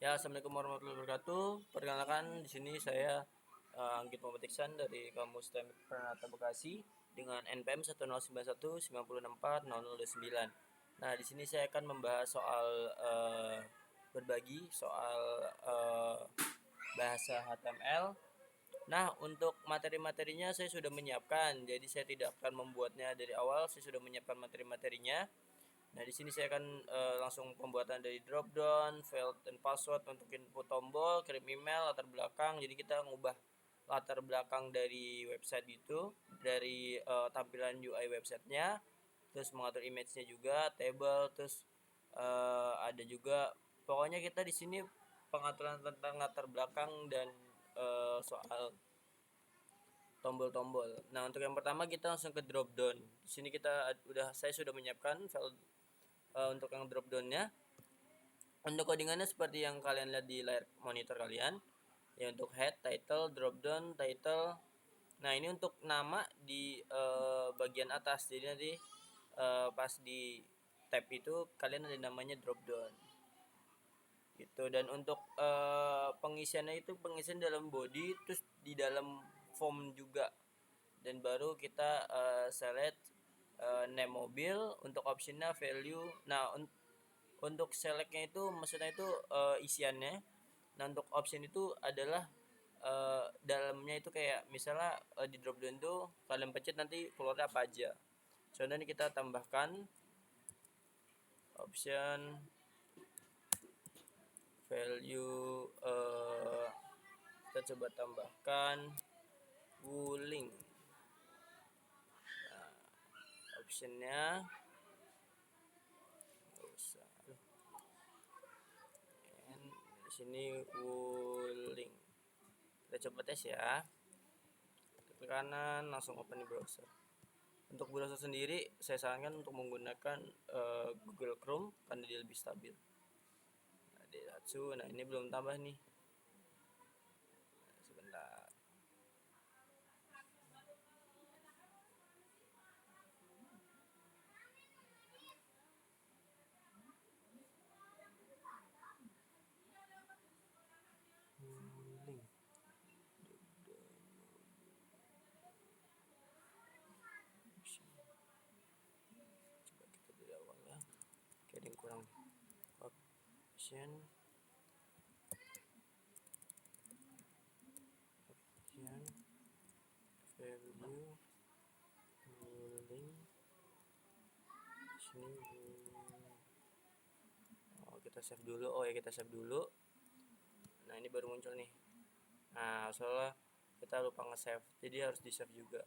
Ya, assalamualaikum warahmatullahi wabarakatuh. Perkenalkan, di sini saya Anggit Muhammad Iksan dari Kampus Teknik Pranata Bekasi dengan NPM 10919464009. Nah, di sini saya akan membahas soal berbagi soal bahasa HTML. Nah, untuk materi-materinya saya sudah menyiapkan, jadi saya tidak akan membuatnya dari awal. Saya sudah menyiapkan materi-materinya. Nah, di sini saya akan langsung pembuatan dari drop down, field dan password untuk input tombol, kirim email, latar belakang. Jadi kita ngubah latar belakang dari website itu, dari tampilan UI websitenya, terus mengatur image-nya juga, table, terus ada juga pokoknya kita di sini pengaturan tentang latar belakang dan soal tombol-tombol. Nah, untuk yang pertama kita langsung ke drop down. Di sini saya sudah menyiapkan file untuk yang drop down-nya. Untuk codingannya seperti yang kalian lihat di layar monitor kalian. Ya, untuk head, title, drop down, title. Nah, ini untuk nama di bagian atas. Jadi nanti pas di tab itu kalian ada namanya drop down. Gitu. Dan untuk pengisiannya itu pengisian dalam body, terus di dalam form juga. Dan baru kita select name mobil. Untuk optionnya value. Nah, untuk selectnya itu maksudnya itu isiannya. Nah, untuk option itu adalah dalamnya itu kayak misalnya di drop down tuh kalian pencet nanti keluarnya apa aja. Contohnya ini kita tambahkan option value, kita coba tambahkan wuling. Nah, optionnya di sini wuling. Kita coba tes ya. Klik kanan, langsung open di browser. Untuk browser sendiri saya sarankan untuk menggunakan Google Chrome karena dia lebih stabil. Nah, ini belum tambah nih. Sebentar. Coba kita dari awal ya. Kayak ada yang kurang. Option value wuling. Sini kita save dulu. Kita save dulu. Nah, ini baru muncul nih. Nah, soalnya kita lupa nge-save, jadi harus di-save juga.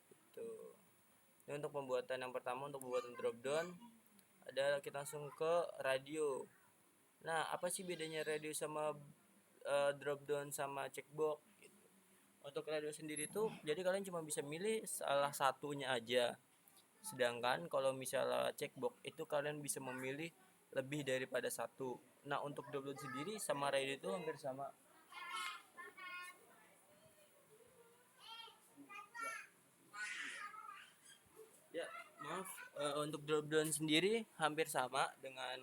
Gitu. Ini untuk pembuatan yang pertama, untuk pembuatan drop down adalah kita langsung ke radio. Nah, apa sih bedanya radio sama drop down sama checkbox gitu. Untuk radio sendiri tuh jadi kalian cuma bisa milih salah satunya aja. Sedangkan kalau misalnya checkbox itu kalian bisa memilih lebih daripada satu. Nah, untuk drop down sendiri sama radio itu hampir sama. Ya, maaf, untuk drop down sendiri hampir sama dengan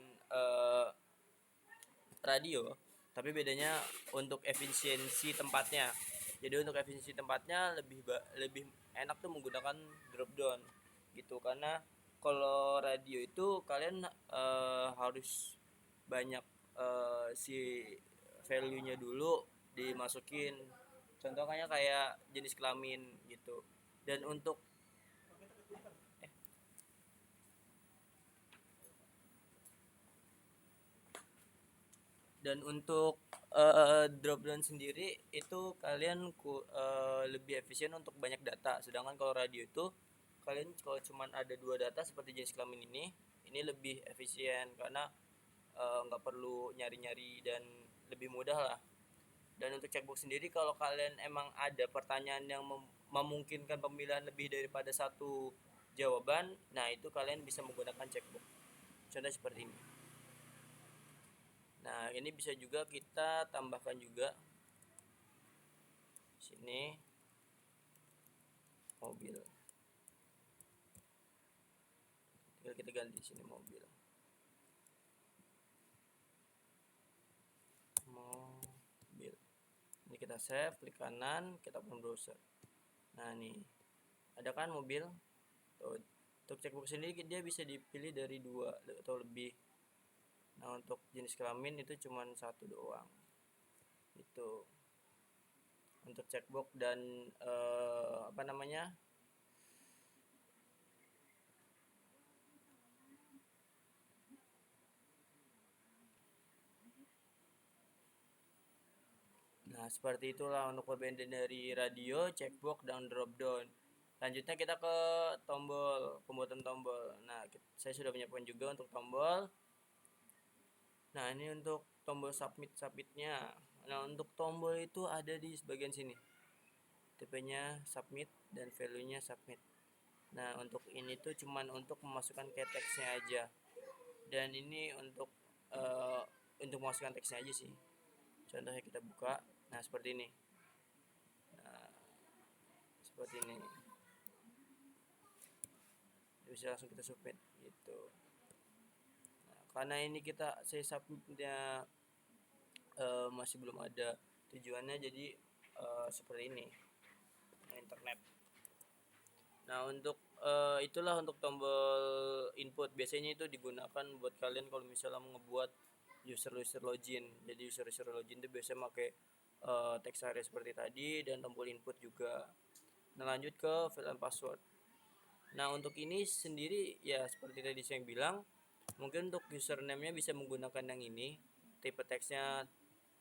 radio, tapi bedanya untuk efisiensi tempatnya. Jadi untuk efisiensi tempatnya lebih enak tuh menggunakan drop down gitu, karena kalau radio itu kalian harus banyak si value-nya dulu dimasukin. Contohnya kayak jenis kelamin gitu. Dan untuk drop down sendiri itu kalian lebih efisien untuk banyak data. Sedangkan kalau radio itu kalian kalau cuma ada 2 data seperti jenis kelamin ini lebih efisien karena nggak perlu nyari-nyari dan lebih mudah lah. Dan untuk checkbox sendiri kalau kalian emang ada pertanyaan yang memungkinkan pemilihan lebih daripada satu jawaban, nah itu kalian bisa menggunakan checkbox. Contoh seperti ini. Nah, ini bisa juga kita tambahkan juga sini mobil. Tinggal kita ganti sini mobil. kita save, klik kanan, kita open browser. Nah nih, ada kan mobil. Tuh, untuk checkbox sendiri dia bisa dipilih dari 2 atau lebih. Nah untuk jenis kelamin itu cuma 1 doang. Itu untuk checkbox dan apa namanya, nah seperti itulah untuk perbedaan dari radio, checkbox, dan drop down. Lanjutnya kita ke tombol, pembuatan tombol. Nah saya sudah menyiapkan juga untuk tombol. Nah ini untuk tombol submitnya. Nah untuk tombol itu ada di bagian sini, tipenya submit dan value nya submit. Nah untuk ini tuh cuman untuk memasukkan ke teksnya aja, dan ini untuk memasukkan teksnya aja sih. Contohnya kita buka, nah seperti ini. Nah seperti ini, bisa langsung kita submit gitu. Nah, karena ini saya submitnya masih belum ada tujuannya, jadi seperti ini, internet. Nah untuk itulah untuk tombol input, biasanya itu digunakan buat kalian kalau misalnya ngebuat user login. Jadi user login itu biasanya pakai text area seperti tadi dan tombol input juga. Nah lanjut ke fill and password. Nah untuk ini sendiri ya seperti tadi saya bilang, mungkin untuk username-nya bisa menggunakan yang ini, tipe teksnya.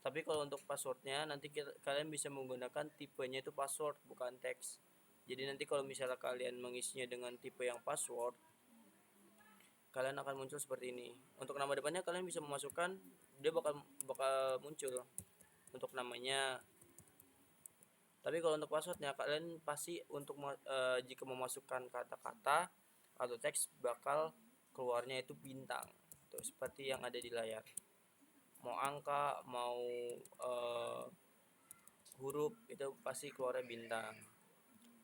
Tapi kalau untuk passwordnya nanti kalian bisa menggunakan tipenya itu password bukan teks. Jadi nanti kalau misalnya kalian mengisinya dengan tipe yang password, kalian akan muncul seperti ini. Untuk nama depannya kalian bisa memasukkan, dia bakal muncul untuk namanya. Tapi kalau untuk passwordnya kalian pasti untuk jika memasukkan kata-kata atau teks bakal keluarnya itu bintang. Tuh, seperti yang ada di layar. Mau angka, mau huruf, itu pasti keluarnya bintang.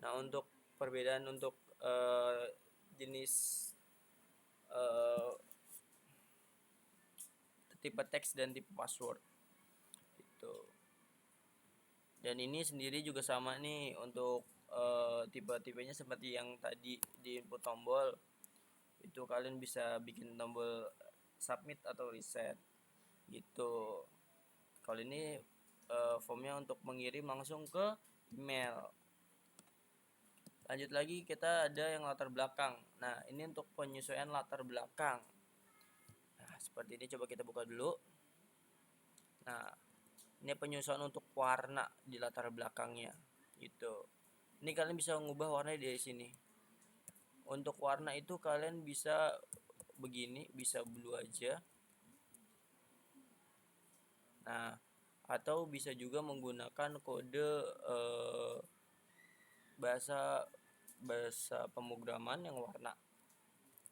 Nah untuk perbedaan untuk jenis tipe teks dan tipe password itu. Dan ini sendiri juga sama nih untuk tipe-tipenya seperti yang tadi di input tombol. Itu kalian bisa bikin tombol submit atau reset gitu. Kalau ini formnya untuk mengirim langsung ke email. Lanjut lagi, kita ada yang latar belakang. Nah ini untuk penyesuaian latar belakang. Nah seperti ini, coba kita buka dulu. Nah ini penyesuaian untuk warna di latar belakangnya gitu. Ini kalian bisa mengubah warna dari sini. Untuk warna itu kalian bisa begini, bisa blue aja. Nah atau bisa juga menggunakan kode bahasa pemrograman yang warna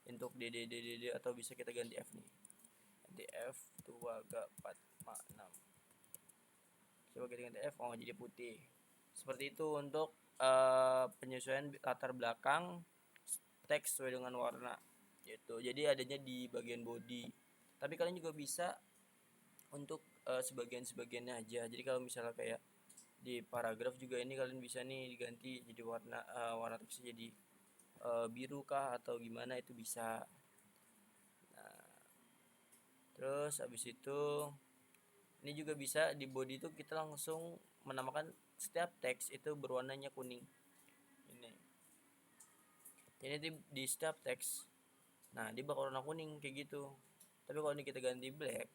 untuk DD atau bisa kita ganti F nih, ganti F 2 4 5 6. Coba kita ganti F, jadi putih. Seperti itu untuk penyesuaian latar belakang teks sesuai dengan warna gitu. Jadi adanya di bagian body, tapi kalian juga bisa untuk sebagiannya aja. Jadi kalau misalnya kayak di paragraf juga ini kalian bisa nih diganti jadi warna teksnya jadi biru kah atau gimana, itu bisa. Nah terus habis itu ini juga bisa di body itu kita langsung menamakan setiap teks itu berwarnanya kuning. Ini di setiap teks, nah dia bakal warna kuning kayak gitu. Tapi kalau ini kita ganti black,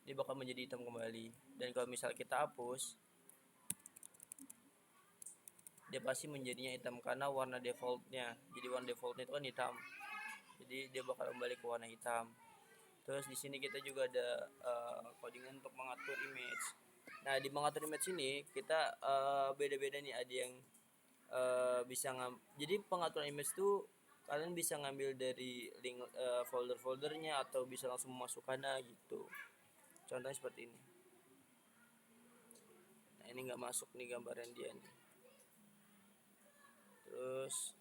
dia bakal menjadi hitam kembali. Dan kalau misal kita hapus, dia pasti menjadinya hitam karena warna defaultnya. Jadi warna defaultnya itu kan hitam, jadi dia bakal kembali ke warna hitam. Terus di sini kita juga ada codingan untuk mengatur image. Nah di mengatur image ini kita beda-beda nih. Ada yang bisa jadi pengaturan image tuh kalian bisa ngambil dari link folder-foldernya atau bisa langsung memasukkannya gitu. Contohnya seperti ini. Nah ini nggak masuk nih gambaran dia nih. Terus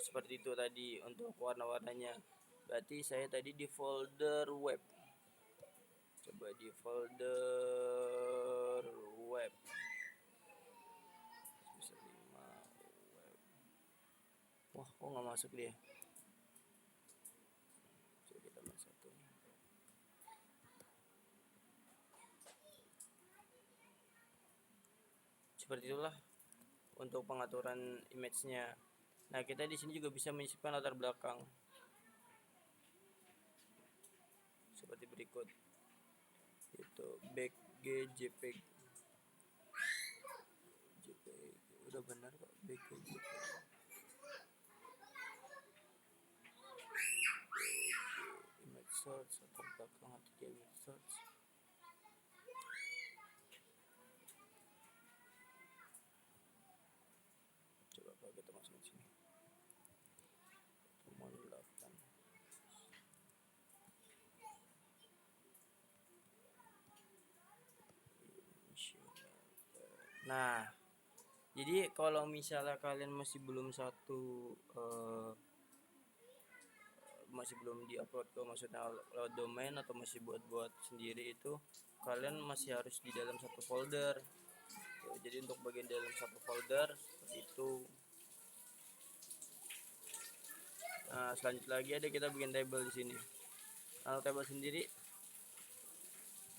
seperti itu tadi untuk warna-warnanya. Berarti saya tadi di folder web. Coba di folder web. Semester 5 web. Wah, kok nggak masuk dia? Coba kita tambah satu. Seperti itulah untuk pengaturan image-nya. Nah, kita di sini juga bisa menyisipkan latar belakang seperti berikut. Itu BG JPG udah benar kok, BG image source atau belakang atau image source. Coba kalau kita masukin sini pertemuan 8. Nah, jadi kalau misalnya kalian masih belum masih belum diupload ke, maksudnya lewat domain atau masih buat sendiri, itu kalian masih harus di dalam satu folder. Jadi untuk bagian dalam satu folder seperti itu. Nah, selanjutnya lagi ada kita bikin table di sini. Nah, table sendiri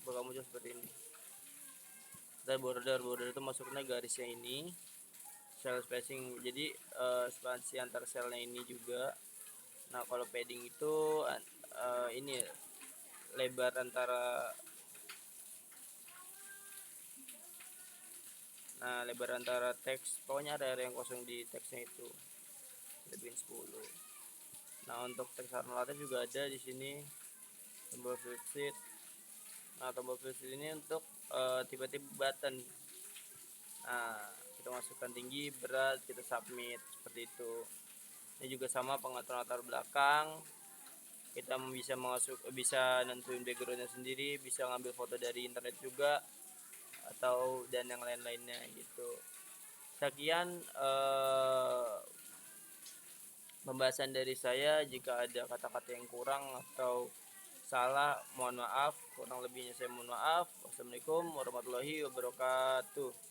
bakal muncul seperti ini. Kita border itu masuknya garisnya ini, cell spacing, jadi spasi antar selnya ini juga. Nah, kalau padding itu ini lebar antara teks, pokoknya area yang kosong di teksnya itu lebih 10. Nah, untuk teks alternatif juga ada di sini, tombol flipsheet. Nah, tombol flipsheet ini untuk tipe-tipe button. Nah, kita masukkan tinggi, berat, kita submit seperti itu. Ini juga sama pengaturan latar belakang. Kita bisa nentuin backgroundnya sendiri, bisa ngambil foto dari internet juga, atau dan yang lain-lainnya gitu. Sekian pembahasan dari saya. Jika ada kata-kata yang kurang atau salah, mohon maaf. Kurang lebihnya saya mohon maaf. Wassalamualaikum warahmatullahi wabarakatuh.